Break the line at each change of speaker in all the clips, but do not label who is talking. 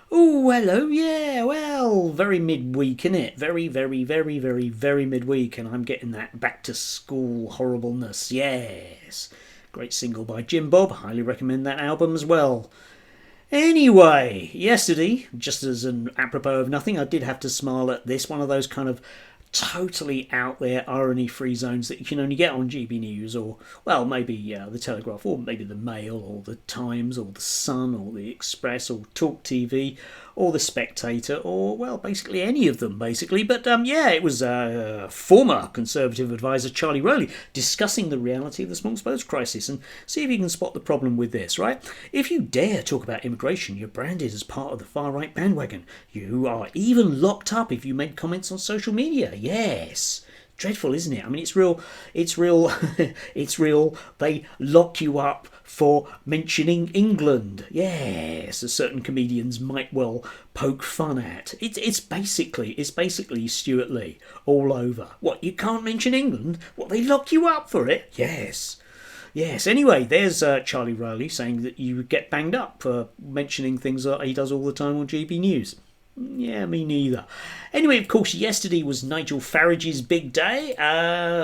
Oh, hello. Yeah, well, very midweek, innit? Very, very, very, very, very midweek, and I'm getting that back to school horribleness. Yes. Great single by Jim Bob. Highly recommend that album as well. Anyway, yesterday, just as an apropos of nothing, I did have to smile at this. One of those kind of totally out there irony free zones that you can only get on GB News or, well, maybe the Telegraph or maybe the Mail or the Times or the Sun or the Express or Talk TV or the Spectator or, well, basically any of them, basically. But yeah, it was former Conservative advisor Charlie Rowley discussing the reality of the small boats crisis and see if you can spot the problem with this, right? If you dare talk about immigration, you're branded as part of the far right bandwagon. You are even locked up if you make comments on social media. Yes. Dreadful, isn't it? I mean, it's real, it's real. They lock you up for mentioning England. Yes, as certain comedians might well poke fun at. It's basically Stuart Lee all over. What, you can't mention England? What, they lock you up for it? Yes. Yes, anyway, there's Charlie Rowley saying that you get banged up for mentioning things that he does all the time on GB News. Yeah, me neither. Anyway, of course, yesterday was Nigel Farage's big day,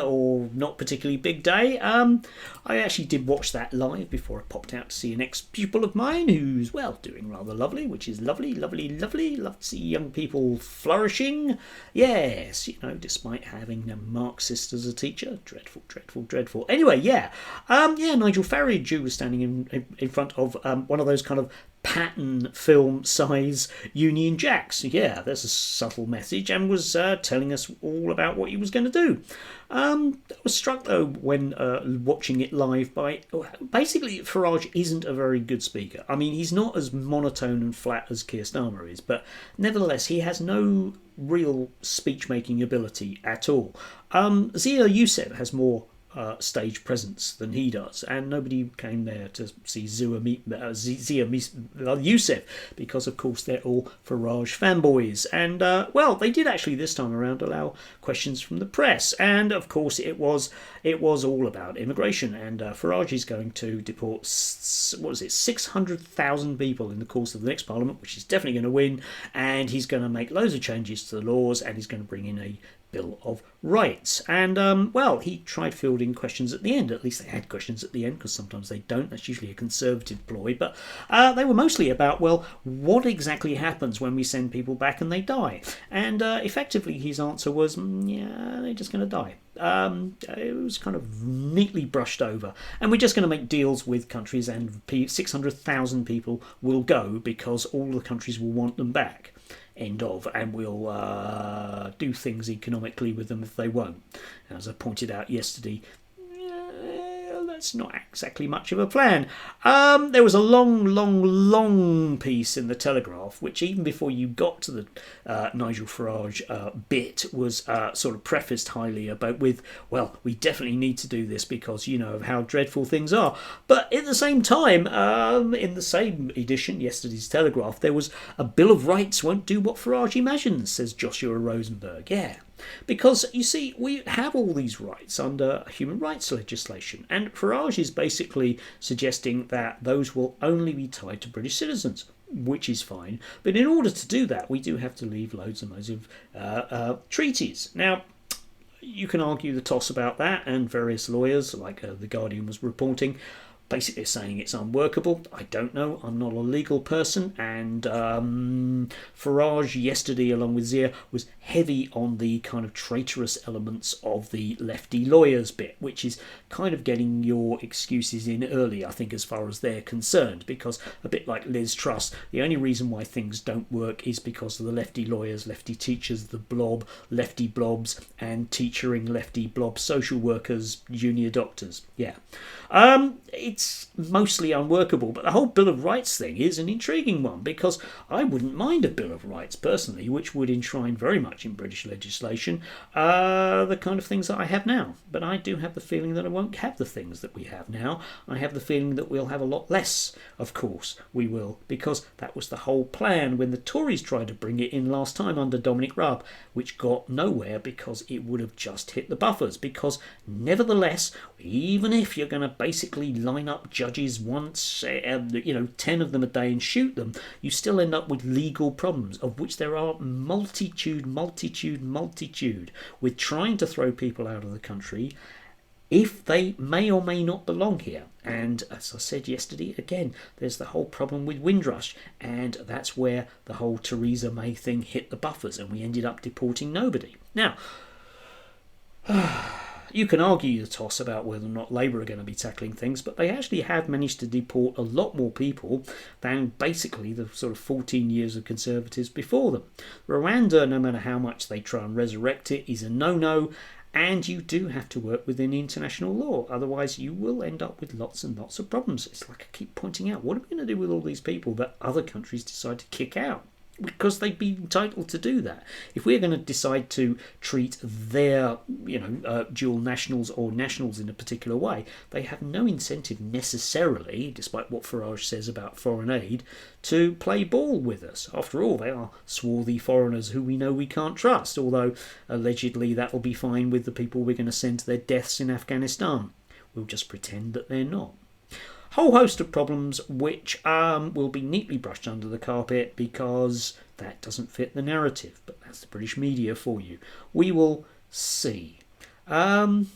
or not particularly big day. I actually did watch that live before I popped out to see an ex-pupil of mine who's, well, doing rather lovely, which is lovely, lovely, lovely. Love to see young people flourishing. Yes, despite having a Marxist as a teacher. Dreadful, dreadful, dreadful. Anyway, yeah, Nigel Farage, who was standing in front of one of those kind of pattern film size Union Jacks. Yeah, there's a subtle message, and was telling us all about what he was going to do. I was struck though when watching it live by basically Farage isn't a very good speaker. I mean, he's not as monotone and flat as Keir Starmer is, but nevertheless he has no real speech making ability at all. Zia Youssef has more stage presence than he does, and nobody came there to see Zia Youssef because, of course, they're all Farage fanboys. And well, they did actually this time around allow questions from the press, and of course, it was all about immigration. And Farage is going to deport 600,000 people in the course of the next Parliament, which he's definitely going to win. And he's going to make loads of changes to the laws, and he's going to bring in a Bill of Rights. And, well, he tried fielding questions at the end. At least they had questions at the end, because sometimes they don't. That's usually a Conservative ploy. But they were mostly about, well, what exactly happens when we send people back and they die? And effectively his answer was, yeah, they're just going to die. It was kind of neatly brushed over. And we're just going to make deals with countries, and 600,000 people will go because all the countries will want them back. End of, and we'll do things economically with them if they won't. As I pointed out yesterday, that's not exactly much of a plan. There was a long piece in the Telegraph, which even before you got to the Nigel Farage bit was sort of prefaced highly about with, well, we definitely need to do this because of how dreadful things are. But at the same time, in the same edition, yesterday's Telegraph, there was a Bill of Rights won't do what Farage imagines, says Joshua Rosenberg. Yeah. Because, you see, we have all these rights under human rights legislation, and Farage is basically suggesting that those will only be tied to British citizens, which is fine. But in order to do that, we do have to leave loads and loads of treaties. Now, you can argue the toss about that, and various lawyers, like The Guardian was reporting, basically saying it's unworkable. I don't know. I'm not a legal person. And Farage yesterday, along with Zia, was heavy on the kind of traitorous elements of the lefty lawyers bit, which is kind of getting your excuses in early, I think, as far as they're concerned. Because a bit like Liz Truss, the only reason why things don't work is because of the lefty lawyers, lefty teachers, the blob, lefty blobs, and teachering lefty blob social workers, junior doctors. Yeah. It's mostly unworkable, but the whole Bill of Rights thing is an intriguing one, because I wouldn't mind a Bill of Rights personally, which would enshrine very much in British legislation the kind of things that I have now. But I do have the feeling that I won't have the things that we have now. I have the feeling that we'll have a lot less. Of course we will, because that was the whole plan when the Tories tried to bring it in last time under Dominic Raab, which got nowhere because it would have just hit the buffers. Because nevertheless, even if you're going to basically line line up judges once, 10 of them a day and shoot them, you still end up with legal problems, of which there are multitude, with trying to throw people out of the country if they may or may not belong here. And as I said yesterday, again, there's the whole problem with Windrush, and that's where the whole Theresa May thing hit the buffers, and we ended up deporting nobody. Now, you can argue the toss about whether or not Labour are going to be tackling things, but they actually have managed to deport a lot more people than basically the sort of 14 years of Conservatives before them. Rwanda, no matter how much they try and resurrect it, is a no-no, and you do have to work within international law. Otherwise, you will end up with lots and lots of problems. It's like I keep pointing out, what are we going to do with all these people that other countries decide to kick out? Because they'd be entitled to do that. If we're going to decide to treat their, dual nationals or nationals in a particular way, they have no incentive necessarily, despite what Farage says about foreign aid, to play ball with us. After all, they are swarthy foreigners who we know we can't trust, although allegedly that'll be fine with the people we're going to send to their deaths in Afghanistan. We'll just pretend that they're not. Whole host of problems which will be neatly brushed under the carpet because that doesn't fit the narrative. But that's the British media for you. We will see. Not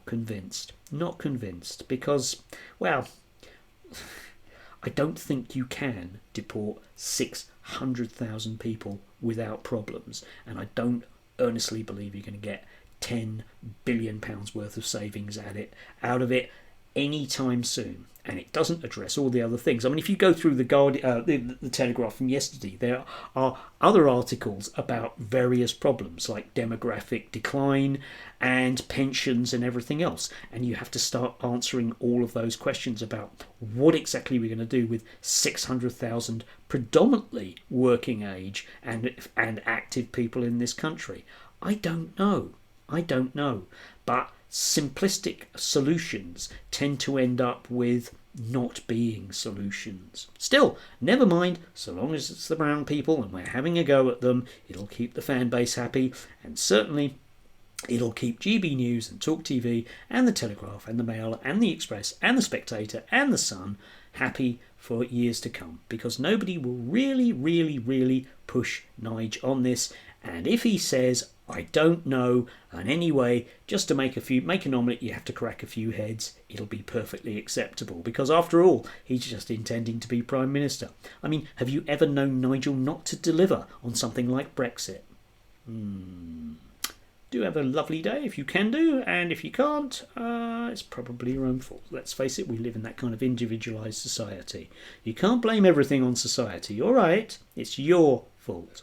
convinced. Not convinced because, well, I don't think you can deport 600,000 people without problems. And I don't earnestly believe you're going to get £10 billion worth of savings out of it anytime soon, and it doesn't address all the other things. I mean, if you go through the Telegraph from yesterday, there are other articles about various problems like demographic decline and pensions and everything else, and you have to start answering all of those questions about what exactly we're going to do with 600,000 predominantly working age and active people in this country. I don't know, but simplistic solutions tend to end up with not being solutions. Still, never mind, so long as it's the brown people and we're having a go at them, it'll keep the fan base happy, and certainly it'll keep GB News and Talk TV and the Telegraph and the Mail and the Express and the Spectator and the Sun happy for years to come, because nobody will really push Nige on this. And if he says, I don't know, and anyway, just to make an omelette, you have to crack a few heads, it'll be perfectly acceptable, because after all, he's just intending to be Prime Minister. I mean, have you ever known Nigel not to deliver on something like Brexit? Do have a lovely day if you can do, and if you can't, it's probably your own fault. Let's face it, we live in that kind of individualised society. You can't blame everything on society, all right? It's your fault.